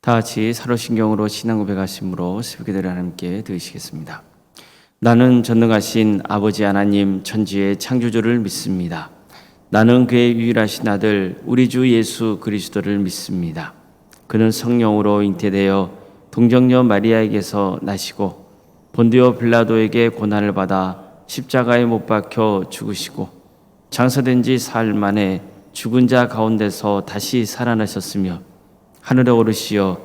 다 같이 사로신경으로 신앙 고백하심으로 새벽기도를 함께 드리시겠습니다. 나는 전능하신 아버지 하나님 천지의 창조주를 믿습니다. 나는 그의 유일하신 아들 우리 주 예수 그리스도를 믿습니다. 그는 성령으로 잉태되어 동정녀 마리아에게서 나시고 본디오 빌라도에게 고난을 받아 십자가에 못 박혀 죽으시고 장사된 지 사흘 만에 죽은 자 가운데서 다시 살아나셨으며 하늘에 오르시어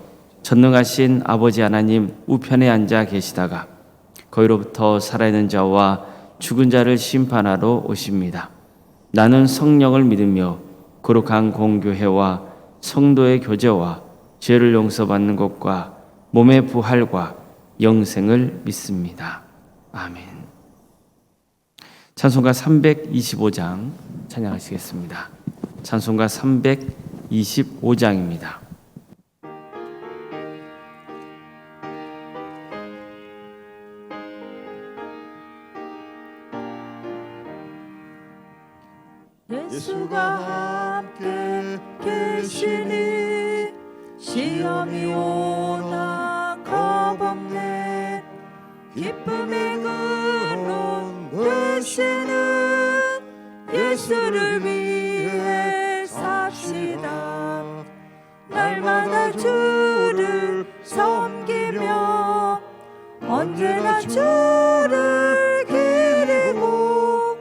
전능하신 아버지 하나님 우편에 앉아 계시다가 거기로부터 살아있는 자와 죽은 자를 심판하러 오십니다. 나는 성령을 믿으며 거룩한 공교회와 성도의 교제와 죄를 용서받는 것과 몸의 부활과 영생을 믿습니다. 아멘. 찬송가 325장 찬양하시겠습니다. 찬송가 325장입니다. 예수가 함께 계시니 시험이 오나 겁없네. 기쁨의 근원 되시는 예수를 위해 삽시다. 날마다 주를 섬기며 언제나 주를 기리고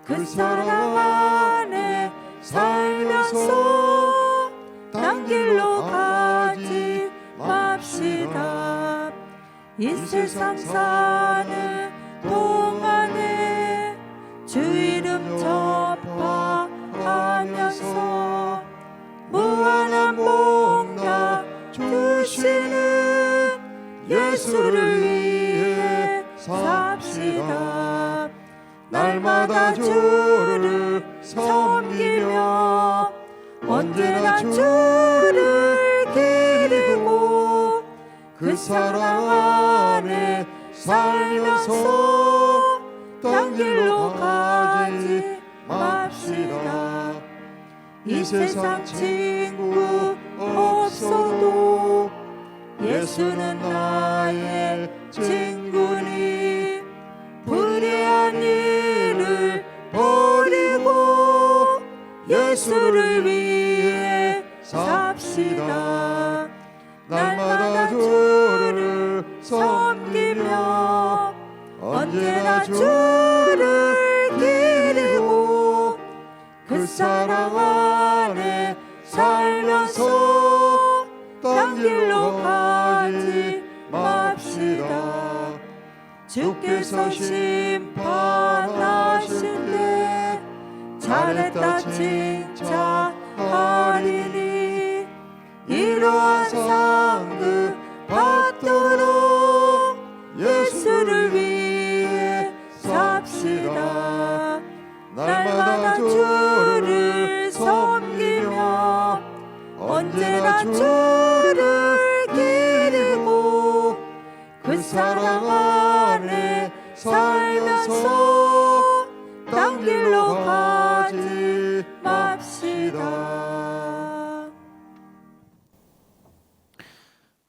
그 사랑 안에 살면서 딴 길로 가지 맙시다. 이 세상 사는 동안에 주 이름 전파하면서 무한한 복나 주시는 예수를 위해 삽시다. 날마다 주를 섬기며 언제나 주를 기리고 그 사랑 안에 살면서 딴 길로 가지 맙시다. 이 세상 친구 없어도 예수는 나의 친구니 불의한 일을 버리고 예수를 위해 삽시다. 날마다 주를 섬기며 언제나 주를 기리고 그 사랑 안에 살면서 딴 길로 가지 맙시다. 주께서 심판하실 때 잘했다 칭찬하리니 이러한 상급 받도록 예수를 위해 삽시다. 날마다 주를 섬기며 언제나 주를 기리고 그 사랑 안에 살면서 딴 길로 가지 맙시다.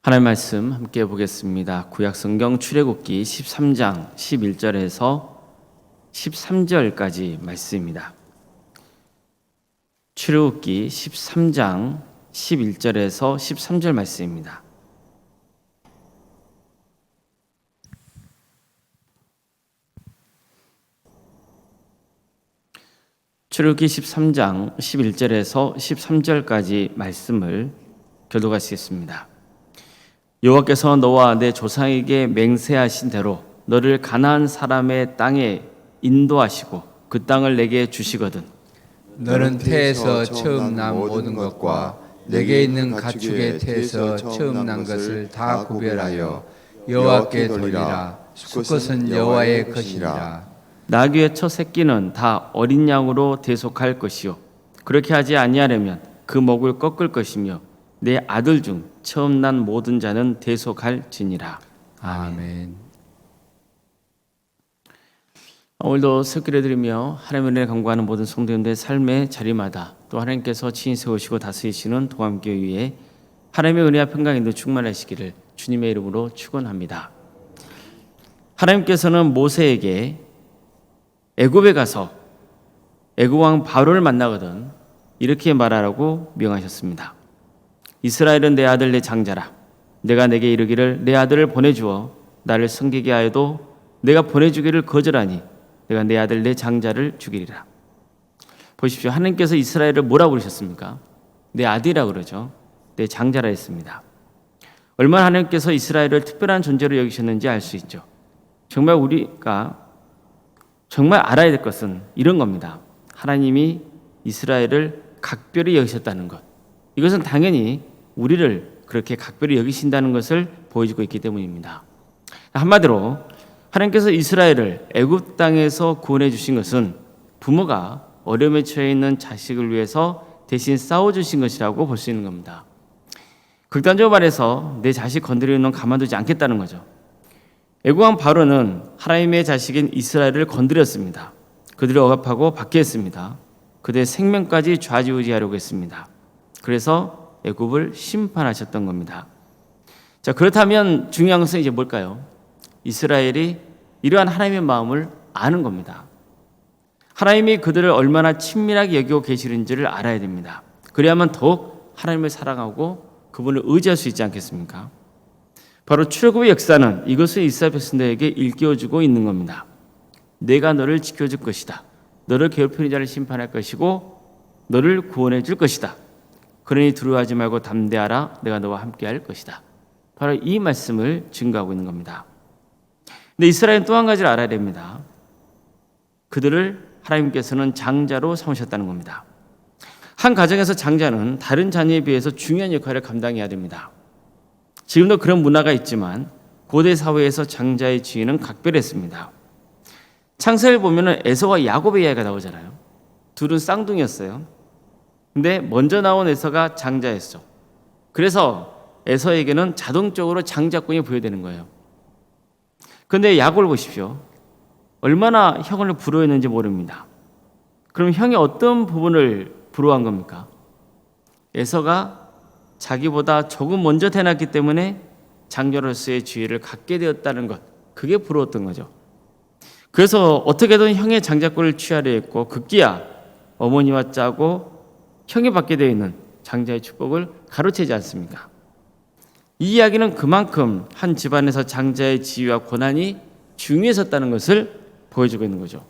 하나님 말씀 함께 보겠습니다. 구약성경 출애굽기 13장 11절에서 13절까지 말씀입니다. 출애굽기 13장 11절에서 13절 말씀입니다. 출애굽기 13장 11절에서 13절까지 말씀을 교독하시겠습니다. 여호와께서 너와 내 조상에게 맹세하신 대로 너를 가나안 사람의 땅에 인도하시고 그 땅을 내게 주시거든 너는 태에서 처음 난 모든 것과 내게 있는 가축의 태에서 처음 난 것을 다 구별하여 여호와께 돌리라. 수컷은 여호와의 것이니라. 나귀의 첫 새끼는 다 어린 양으로 대속할 것이요 그렇게 하지 아니하려면 그 목을 꺾을 것이며 내 아들 중 처음 난 모든 자는 대속할지니라. 아멘. 오늘도 새끼를 드리며 하나님의 은혜를 간구하는 모든 성도님들의 삶의 자리마다 또 하나님께서 친히 세우시고 다스리시는 동암교회 위에 하나님의 은혜와 평강이 충만하시기를 주님의 이름으로 축원합니다. 하나님께서는 모세에게 애굽에 가서 애굽 왕 바로를 만나거든 이렇게 말하라고 명하셨습니다. 이스라엘은 내 아들 내 장자라. 내가 내게 이르기를 내 아들을 보내주어 나를 섬기게 하여도 내가 보내주기를 거절하니 내가 내 아들 내 장자를 죽이리라. 보십시오. 하나님께서 이스라엘을 뭐라고 부르셨습니까? 내 아들이라고 그러죠. 내 장자라 했습니다. 얼마나 하나님께서 이스라엘을 특별한 존재로 여기셨는지 알 수 있죠. 정말 우리가 정말 알아야 될 것은 이런 겁니다. 하나님이 이스라엘을 각별히 여기셨다는 것. 이것은 당연히 우리를 그렇게 각별히 여기신다는 것을 보여주고 있기 때문입니다. 한마디로 하나님께서 이스라엘을 애굽 땅에서 구원해 주신 것은 부모가 어려움에 처해 있는 자식을 위해서 대신 싸워주신 것이라고 볼 수 있는 겁니다. 극단적으로 말해서 내 자식 건드리는 놈 가만두지 않겠다는 거죠. 애굽 왕 바로는 하나님의 자식인 이스라엘을 건드렸습니다. 그들을 억압하고 받게 했습니다. 그들의 생명까지 좌지우지하려고 했습니다. 그래서 애굽을 심판하셨던 겁니다. 자, 그렇다면 중요한 것은 이제 뭘까요? 이스라엘이 이러한 하나님의 마음을 아는 겁니다. 하나님이 그들을 얼마나 친밀하게 여기고 계시는지를 알아야 됩니다. 그래야만 더욱 하나님을 사랑하고 그분을 의지할 수 있지 않겠습니까? 바로 출애굽의 역사는 이것을 이스라엘 백성들에게 일깨워주고 있는 겁니다. 내가 너를 지켜줄 것이다. 너를 괴롭히는 자를 심판할 것이고 너를 구원해 줄 것이다. 그러니 두려워하지 말고 담대하라. 내가 너와 함께할 것이다. 바로 이 말씀을 증거하고 있는 겁니다. 근데 이스라엘은 또 한 가지를 알아야 됩니다. 그들을 하나님께서는 장자로 삼으셨다는 겁니다. 한 가정에서 장자는 다른 자녀에 비해서 중요한 역할을 감당해야 됩니다. 지금도 그런 문화가 있지만 고대 사회에서 장자의 지위는 각별했습니다. 창세기를 보면 에서와 야곱의 이야기가 나오잖아요. 둘은 쌍둥이였어요. 근데 먼저 나온 에서가 장자였죠. 그래서 에서에게는 자동적으로 장자권이 부여되는 거예요. 그런데 야곱을 보십시오. 얼마나 형을 부러워했는지 모릅니다. 그럼 형이 어떤 부분을 부러워한 겁니까? 에서가 자기보다 조금 먼저 태어났기 때문에 장자로서의 지위를 갖게 되었다는 것, 그게 부러웠던 거죠. 그래서 어떻게든 형의 장자권을 취하려 했고 급기야 어머니와 짜고 형이 받게 되어 있는 장자의 축복을 가로채지 않습니까? 이 이야기는 그만큼 한 집안에서 장자의 지위와 권한이 중요했었다는 것을 보여주고 있는 거죠.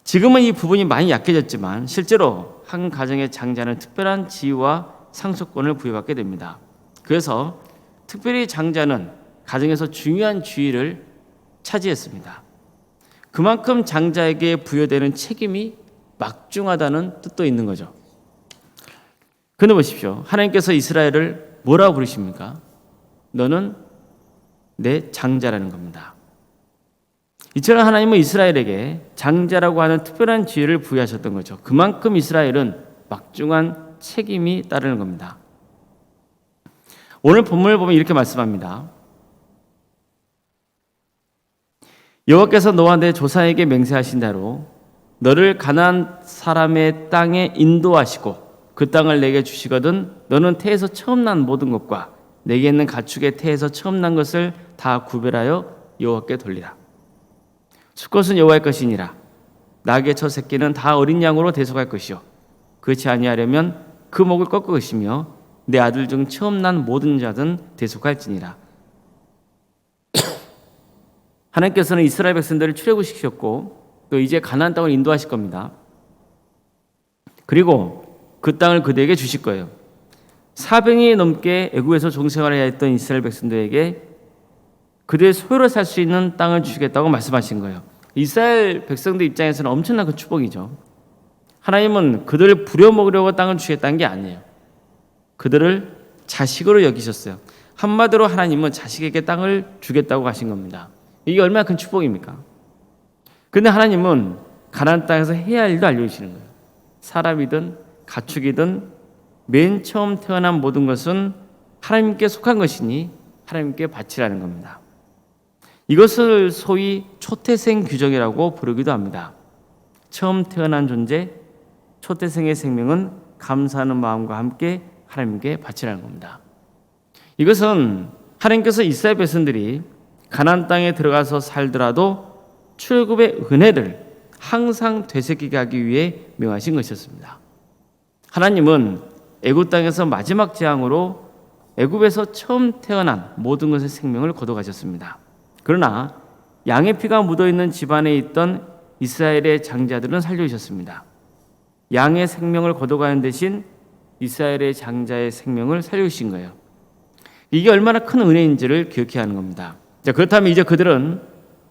지금은 이 부분이 많이 약해졌지만 실제로 한 가정의 장자는 특별한 지위와 상속권을 부여받게 됩니다. 그래서 특별히 장자는 가정에서 중요한 지위를 차지했습니다. 그만큼 장자에게 부여되는 책임이 막중하다는 뜻도 있는 거죠. 그런데 보십시오. 하나님께서 이스라엘을 뭐라고 부르십니까? 너는 내 장자라는 겁니다. 이처럼 하나님은 이스라엘에게 장자라고 하는 특별한 지위를 부여하셨던 거죠. 그만큼 이스라엘은 막중한 책임이 따르는 겁니다. 오늘 본문을 보면 이렇게 말씀합니다. 여호와께서 너와 내 조상에게 맹세하신 대로 너를 가나안 사람의 땅에 인도하시고 그 땅을 내게 주시거든 너는 태에서 처음 난 모든 것과 내게 있는 가축의 태에서 처음 난 것을 다 구별하여 여호와께 돌리라. 수컷은 여호와의 것이니라. 낙의 첫 새끼는 다 어린 양으로 대속할 것이요 그렇지 아니하려면 그 목을 꺾을 것이며 내 아들 중 처음 난 모든 자든 대속할지니라. 하나님께서는 이스라엘 백성들을 출애굽시켰고 또 이제 가나안 땅을 인도하실 겁니다. 그리고 그 땅을 그들에게 주실 거예요. 400년이 넘게 애굽에서 종생활을 했던 이스라엘 백성들에게 그들의 소유로 살 수 있는 땅을 주시겠다고 말씀하신 거예요. 이스라엘 백성들 입장에서는 엄청난 그 축복이죠. 하나님은 그들을 부려먹으려고 땅을 주겠다는 게 아니에요. 그들을 자식으로 여기셨어요. 한마디로 하나님은 자식에게 땅을 주겠다고 하신 겁니다. 이게 얼마나 큰 축복입니까? 그런데 하나님은 가나안 땅에서 해야 할 일도 알려주시는 거예요. 사람이든 가축이든 맨 처음 태어난 모든 것은 하나님께 속한 것이니 하나님께 바치라는 겁니다. 이것을 소위 초태생 규정이라고 부르기도 합니다. 처음 태어난 존재, 초태생의 생명은 감사하는 마음과 함께 하나님께 바치라는 겁니다. 이것은 하나님께서 이스라엘 백성들이 가나안 땅에 들어가서 살더라도 출애굽의 은혜를 항상 되새기게 하기 위해 명하신 것이었습니다. 하나님은 애굽 땅에서 마지막 재앙으로 애굽에서 처음 태어난 모든 것의 생명을 거둬가셨습니다. 그러나 양의 피가 묻어있는 집안에 있던 이스라엘의 장자들은 살려주셨습니다. 양의 생명을 거둬가는 대신 이스라엘의 장자의 생명을 살려주신 거예요. 이게 얼마나 큰 은혜인지를 기억해야 하는 겁니다. 자, 그렇다면 이제 그들은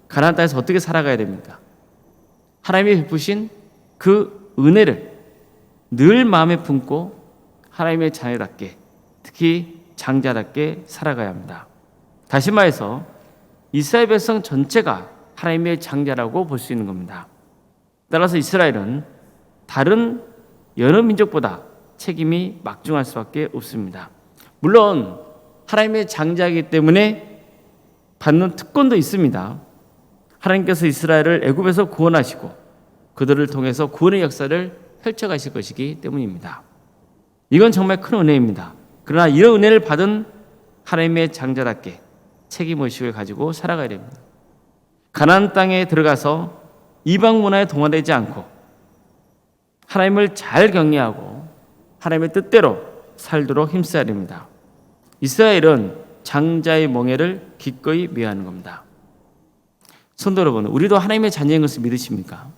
가나안 땅에서 어떻게 살아가야 됩니까? 하나님이 베푸신 그 은혜를 늘 마음에 품고 하나님의 자녀답게, 특히 장자답게 살아가야 합니다. 다시 말해서 이스라엘 백성 전체가 하나님의 장자라고 볼 수 있는 겁니다. 따라서 이스라엘은 다른 여러 민족보다 책임이 막중할 수밖에 없습니다. 물론 하나님의 장자이기 때문에 받는 특권도 있습니다. 하나님께서 이스라엘을 애굽에서 구원하시고 그들을 통해서 구원의 역사를 펼쳐가실 것이기 때문입니다. 이건 정말 큰 은혜입니다. 그러나 이런 은혜를 받은 하나님의 장자답게 책임의식을 가지고 살아가야 됩니다. 가나안 땅에 들어가서 이방 문화에 동화되지 않고 하나님을 잘 경외하고 하나님의 뜻대로 살도록 힘써야 됩니다. 이스라엘은 장자의 멍에를 기꺼이 묘하는 겁니다. 성도 여러분, 우리도 하나님의 자녀인 것을 믿으십니까?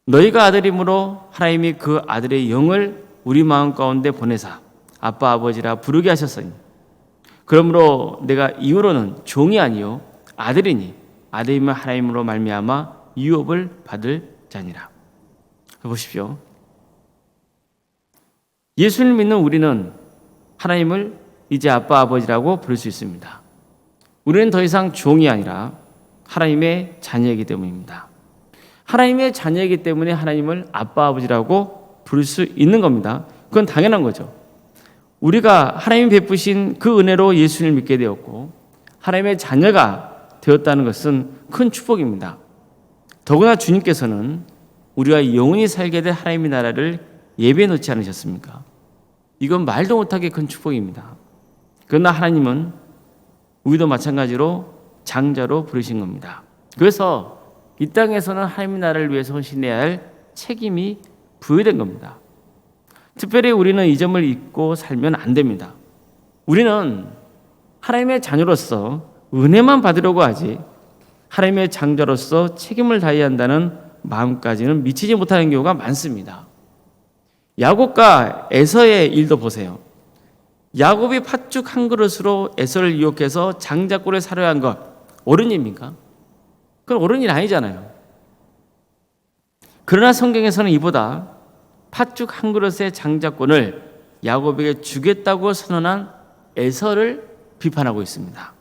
너희가 아들이므로 하나님이 그 아들의 영을 우리 마음 가운데 보내사 아빠 아버지라 부르게 하셨으니 그러므로 내가 이후로는 종이 아니요 아들이니 아들이면 하나님으로 말미암아 유업을 받을 자니라. 보십시오. 예수를 믿는 우리는 하나님을 이제 아빠 아버지라고 부를 수 있습니다. 우리는 더 이상 종이 아니라 하나님의 자녀이기 때문입니다. 하나님의 자녀이기 때문에 하나님을 아빠 아버지라고 부를 수 있는 겁니다. 그건 당연한 거죠. 우리가 하나님이 베푸신 그 은혜로 예수를 믿게 되었고 하나님의 자녀가 되었다는 것은 큰 축복입니다. 더구나 주님께서는 우리가 영원히 살게 될 하나님의 나라를 예배해 놓지 않으셨습니까? 이건 말도 못하게 큰 축복입니다. 그러나 하나님은 우리도 마찬가지로 장자로 부르신 겁니다. 그래서 이 땅에서는 하나님의 나라를 위해서 헌신해야 할 책임이 부여된 겁니다. 특별히 우리는 이 점을 잊고 살면 안 됩니다. 우리는 하나님의 자녀로서 은혜만 받으려고 하지 하나님의 장자로서 책임을 다해야 한다는 마음까지는 미치지 못하는 경우가 많습니다. 야곱과 에서의 일도 보세요. 야곱이 팥죽 한 그릇으로 에서를 유혹해서 장자꼴에 사려야 한 것 어른입니까? 그건 어른이 아니잖아요. 그러나 성경에서는 이보다 팥죽 한 그릇의 장자권을 야곱에게 주겠다고 선언한 에서를 비판하고 있습니다.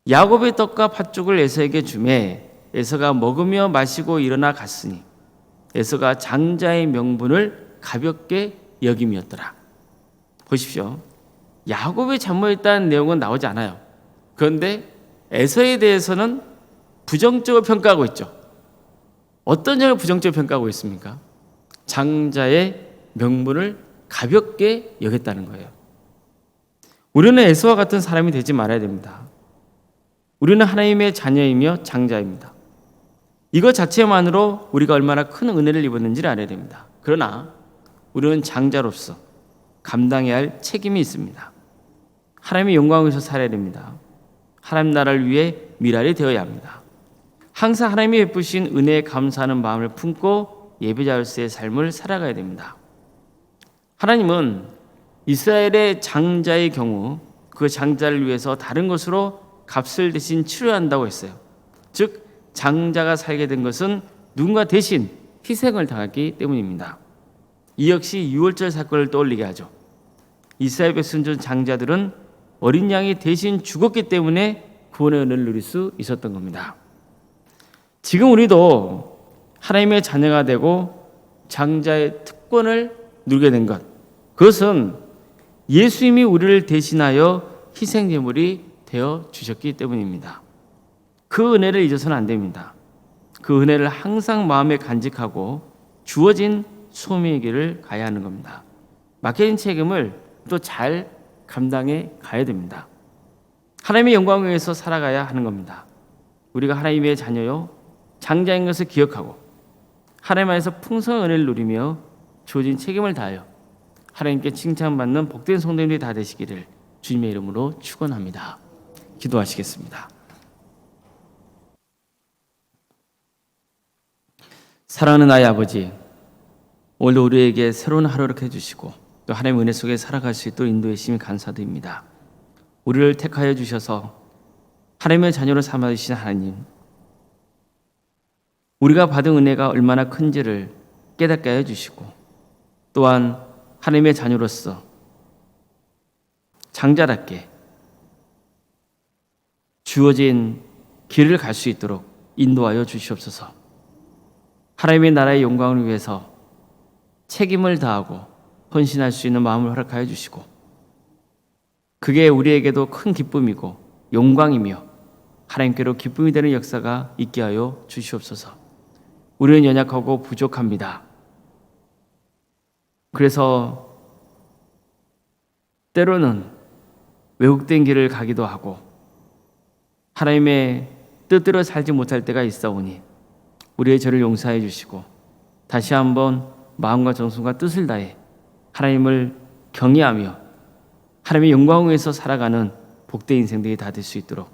야곱의 떡과 팥죽을 에서에게 주매 에서가 먹으며 마시고 일어나 갔으니 에서가 장자의 명분을 가볍게 여김이었더라. 보십시오. 야곱이 잘못했다는 내용은 나오지 않아요. 그런데 에서에 대해서는 부정적으로 평가하고 있죠. 어떤 점을 부정적으로 평가하고 있습니까? 장자의 명분을 가볍게 여겼다는 거예요. 우리는 에서와 같은 사람이 되지 말아야 됩니다. 우리는 하나님의 자녀이며 장자입니다. 이것 자체만으로 우리가 얼마나 큰 은혜를 입었는지를 알아야 됩니다. 그러나 우리는 장자로서 감당해야 할 책임이 있습니다. 하나님의 영광에서 살아야 됩니다. 하나님 나라를 위해 미랄이 되어야 합니다. 항상 하나님이 베푸신 은혜에 감사하는 마음을 품고 예배자로서의 삶을 살아가야 됩니다. 하나님은 이스라엘의 장자의 경우 그 장자를 위해서 다른 것으로 값을 대신 치러야 한다고 했어요. 즉 장자가 살게 된 것은 누군가 대신 희생을 당했기 때문입니다. 이 역시 유월절 사건을 떠올리게 하죠. 이스라엘 백성 중 장자들은 어린 양이 대신 죽었기 때문에 구원의 은혜를 누릴 수 있었던 겁니다. 지금 우리도 하나님의 자녀가 되고 장자의 특권을 누리게 된 것, 그것은 예수님이 우리를 대신하여 희생제물이 되어 주셨기 때문입니다. 그 은혜를 잊어서는 안 됩니다. 그 은혜를 항상 마음에 간직하고 주어진 소명의 길을 가야 하는 겁니다. 맡겨진 책임을 또 잘 감당해 가야 됩니다. 하나님의 영광을 위해서 살아가야 하는 겁니다. 우리가 하나님의 자녀요 장자인 것을 기억하고 하나님 안에서 풍성한 은혜를 누리며 주어진 책임을 다하여 하나님께 칭찬받는 복된 성도님들이 다 되시기를 주님의 이름으로 축원합니다. 기도하시겠습니다. 사랑하는 나의 아버지, 오늘도 우리에게 새로운 하루를 해주시고 또 하나님의 은혜 속에 살아갈 수 있도록 인도해 주심에 감사드립니다. 우리를 택하여 주셔서 하나님의 자녀로 삼아주신 하나님, 우리가 받은 은혜가 얼마나 큰지를 깨닫게 하여 주시고 또한 하나님의 자녀로서 장자답게 주어진 길을 갈 수 있도록 인도하여 주시옵소서. 하나님의 나라의 영광을 위해서 책임을 다하고 헌신할 수 있는 마음을 허락하여 주시고 그게 우리에게도 큰 기쁨이고 영광이며 하나님께로 기쁨이 되는 역사가 있게 하여 주시옵소서. 우리는 연약하고 부족합니다. 그래서 때로는 왜곡된 길을 가기도 하고 하나님의 뜻대로 살지 못할 때가 있사오니 우리의 죄를 용서해 주시고 다시 한번 마음과 정성과 뜻을 다해 하나님을 경외하며 하나님의 영광을 위해서 살아가는 복된 인생들이 다 될 수 있도록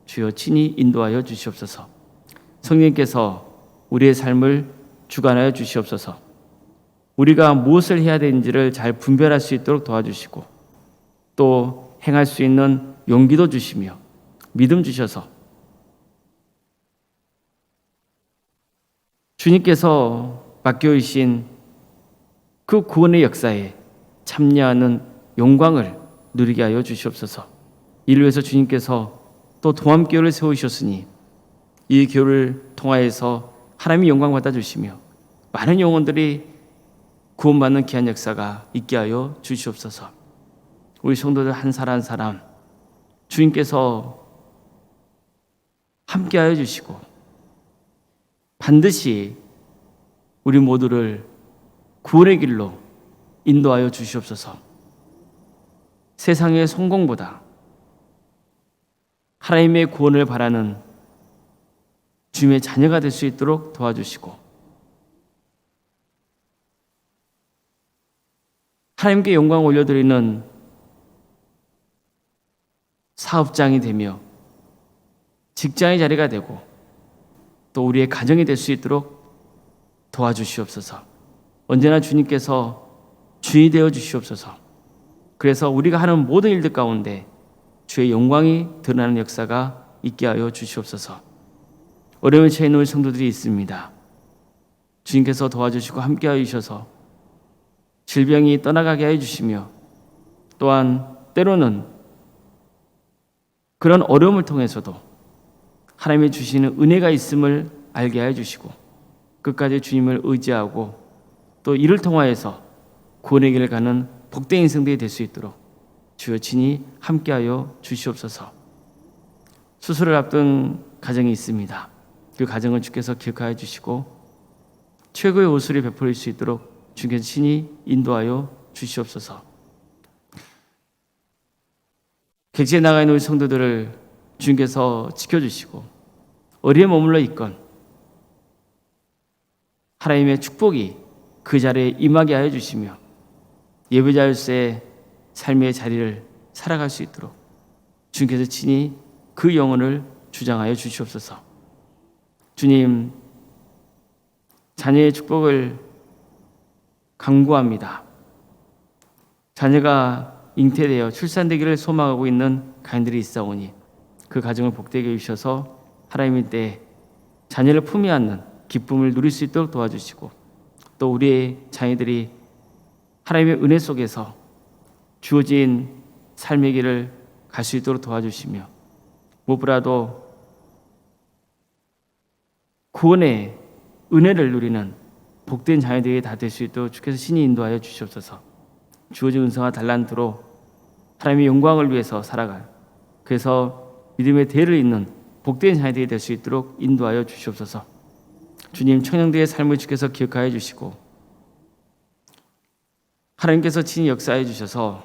주여 친히 인도하여 주시옵소서. 성령님께서 우리의 삶을 주관하여 주시옵소서. 우리가 무엇을 해야 되는지를 잘 분별할 수 있도록 도와주시고 또 행할 수 있는 용기도 주시며 믿음 주셔서 주님께서 맡겨주신 그 구원의 역사에 참여하는 영광을 누리게 하여 주시옵소서. 이를 위해서 주님께서 또 동암교회를 세우셨으니 이 교회를 통하여서 하나님의 영광 받아주시며 많은 영혼들이 구원받는 귀한 역사가 있게 하여 주시옵소서. 우리 성도들 한 사람 한 사람 주님께서 함께 하여 주시고 반드시 우리 모두를 구원의 길로 인도하여 주시옵소서. 세상의 성공보다 하나님의 구원을 바라는 주님의 자녀가 될 수 있도록 도와주시고 하나님께 영광 올려드리는 사업장이 되며 직장의 자리가 되고 또 우리의 가정이 될 수 있도록 도와주시옵소서. 언제나 주님께서 주인이 되어 주시옵소서. 그래서 우리가 하는 모든 일들 가운데 주의 영광이 드러나는 역사가 있게 하여 주시옵소서. 어려움에 처해 있는 성도들이 있습니다. 주님께서 도와주시고 함께 하여 주셔서 질병이 떠나가게 하여 주시며 또한 때로는 그런 어려움을 통해서도 하나님이 주시는 은혜가 있음을 알게 하여 주시고 끝까지 주님을 의지하고 또 이를 통하여서 구원의 길을 가는 복된 인생들이 될 수 있도록 주여 친히 함께하여 주시옵소서. 수술을 앞둔 가정이 있습니다. 그 가정을 주께서 기억하여 주시고 최고의 오술이 베풀릴 수 있도록 주께서 친히 인도하여 주시옵소서. 객지에 나가 있는 우리 성도들을 주님께서 지켜주시고 어디에 머물러 있건 하나님의 축복이 그 자리에 임하게 하여 주시며 예배자로서의 삶의 자리를 살아갈 수 있도록 주님께서 친히 그 영혼을 주장하여 주시옵소서. 주님, 자녀의 축복을 간구합니다. 자녀가 잉태되어 출산되기를 소망하고 있는 가인들이 있사오니 그 가정을 복되게 해주셔서 하나님의 때에 자녀를 품에 안는 기쁨을 누릴 수 있도록 도와주시고 또 우리의 자녀들이 하나님의 은혜 속에서 주어진 삶의 길을 갈 수 있도록 도와주시며 무엇보다도 구원의 은혜를 누리는 복된 자녀들이 다 될 수 있도록 주께서 신이 인도하여 주시옵소서. 주어진 은사와 달란트로 하나님의 영광을 위해서 살아갈 그래서 믿음의 대를 잇는 복된 자녀들이 될 수 있도록 인도하여 주시옵소서. 주님, 청년들의 삶을 주께서 기억하여 주시고 하나님께서 친히 역사해 주셔서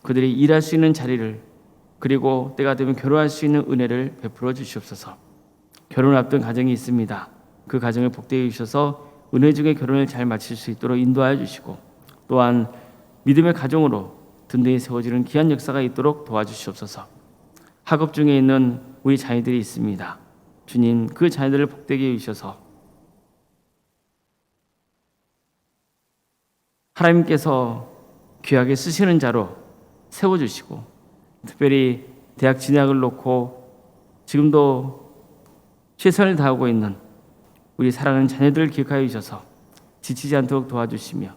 그들이 일할 수 있는 자리를, 그리고 때가 되면 결혼할 수 있는 은혜를 베풀어 주시옵소서. 결혼을 앞둔 가정이 있습니다. 그 가정을 복되게 주셔서 은혜 중에 결혼을 잘 마칠 수 있도록 인도하여 주시고, 또한 믿음의 가정으로 든든히 세워지는 귀한 역사가 있도록 도와주시옵소서. 학업 중에 있는 우리 자녀들이 있습니다. 주님, 그 자녀들을 복되게 해주셔서 하나님께서 귀하게 쓰시는 자로 세워주시고, 특별히 대학 진학을 놓고 지금도 최선을 다하고 있는 우리 사랑하는 자녀들을 기억하여 주셔서 지치지 않도록 도와주시며,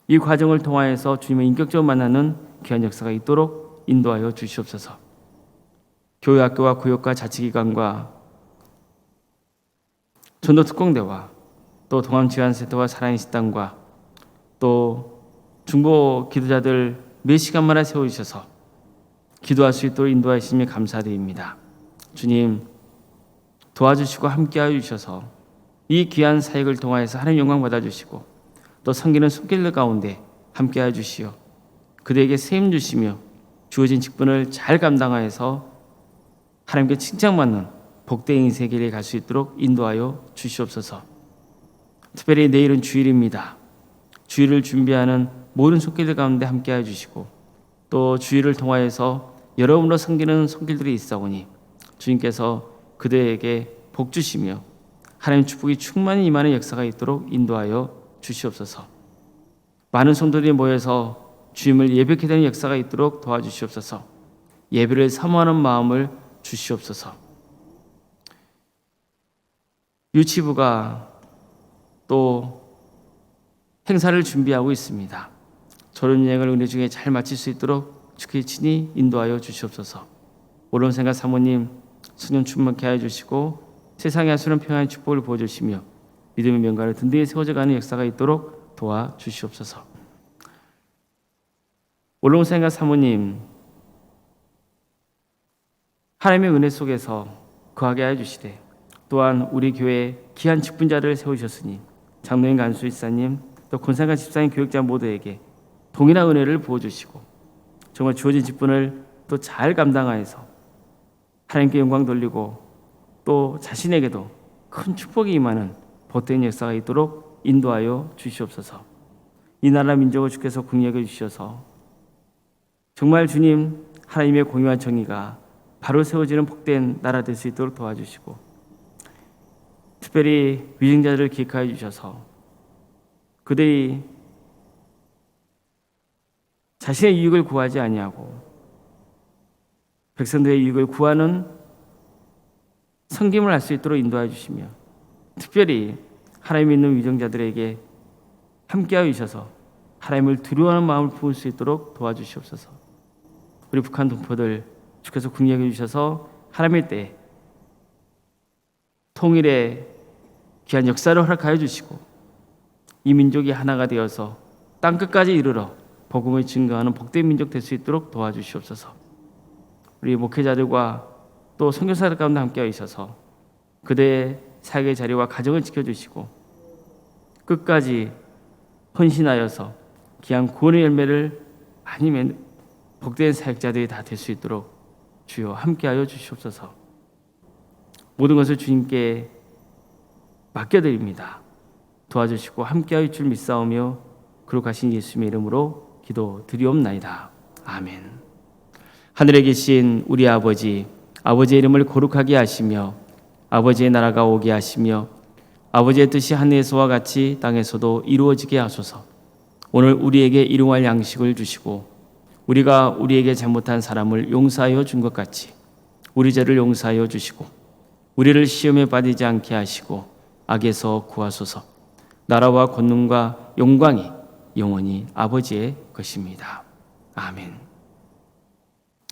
이 과정을 통하여서 주님의 인격적으로 만나는 귀한 역사가 있도록 인도하여 주시옵소서. 교회, 학교와 구역과 자치기관과 전도특공대와 또 동암지원센터와 사랑의 식당과 또 중보 기도자들 몇 시간마다 세워주셔서 기도할 수 있도록 인도하시며 감사드립니다. 주님, 도와주시고 함께하여 주셔서 이 귀한 사역을 통하여서 하나님 영광 받아주시고, 또 섬기는 손길들 가운데 함께하여 주시어 그들에게 세임 주시며 주어진 직분을 잘 감당하여서 하나님께 칭찬받는 복된 인생의 길에 갈 수 있도록 인도하여 주시옵소서. 특별히 내일은 주일입니다. 주일을 준비하는 모든 손길들 가운데 함께하여 주시고, 또 주일을 통하여서 여러분으로 섬기는 손길들이 있사오니 주님께서 그들에게 복 주시며 하나님 축복이 충만히 임하는 역사가 있도록 인도하여 주시옵소서. 많은 성도들이 모여서 주님을 예배하게 되는 역사가 있도록 도와주시옵소서. 예배를 사모하는 마음을 주시옵소서. 유치부가 또 행사를 준비하고 있습니다. 졸업여행을 은혜 중에 잘 마칠 수 있도록 주께 친히 인도하여 주시옵소서. 오론생각 사모님 수년 충만케 하여 주시고, 세상에 하수는 평안의 축복을 부어주시며 믿음의 명가를 든든히 세워져가는 역사가 있도록 도와주시옵소서. 오롱생각 사모님 하나님의 은혜 속에서 거하게 하여 주시되, 또한 우리 교회에 귀한 직분자를 세우셨으니 장로님, 간수 이사님, 또 권상관 집사님, 교육자 모두에게 동일한 은혜를 부어주시고, 정말 주어진 직분을 또 잘 감당하여서 하나님께 영광 돌리고 또 자신에게도 큰 축복이 임하는 복된 역사가 있도록 인도하여 주시옵소서. 이 나라 민족을 주께서 긍휼히 주셔서 정말 주님 하나님의 공의와 정의가 바로 세워지는 복된 나라 될 수 있도록 도와주시고, 특별히 위증자들을 기억하여 주셔서 그들이 자신의 유익을 구하지 아니하고 백성들의 유익을 구하는 섬김을 할 수 있도록 인도하여 주시며, 특별히 하나님 믿는 위정자들에게 함께하여 주셔서 하나님을 두려워하는 마음을 품을 수 있도록 도와주시옵소서. 우리 북한 동포들 주께서 긍휼히 주셔서 하나님의 때에 통일의 귀한 역사를 허락하여 주시고, 이 민족이 하나가 되어서 땅끝까지 이르러 복음을 증거하는 복된 민족 될 수 있도록 도와주시옵소서. 우리 목회자들과 또 선교사들 가운데 함께하여 있어서 그대의 사역의 자리와 가정을 지켜주시고 끝까지 헌신하여서 귀한 구원의 열매를 많이 맺는 복된 사역자들이 다 될 수 있도록 주여 함께하여 주시옵소서. 모든 것을 주님께 맡겨드립니다. 도와주시고 함께하여 줄 믿사오며 거룩하신 예수님의 이름으로 기도드리옵나이다. 아멘. 하늘에 계신 우리 아버지, 아버지의 이름을 거룩하게 하시며 아버지의 나라가 오게 하시며 아버지의 뜻이 하늘에서와 같이 땅에서도 이루어지게 하소서. 오늘 우리에게 일용할 양식을 주시고 우리가 우리에게 잘못한 사람을 용서하여 준 것 같이 우리 죄를 용서하여 주시고 우리를 시험에 빠지지 않게 하시고 악에서 구하소서. 나라와 권능과 영광이 영원히 아버지의 것입니다. 아멘.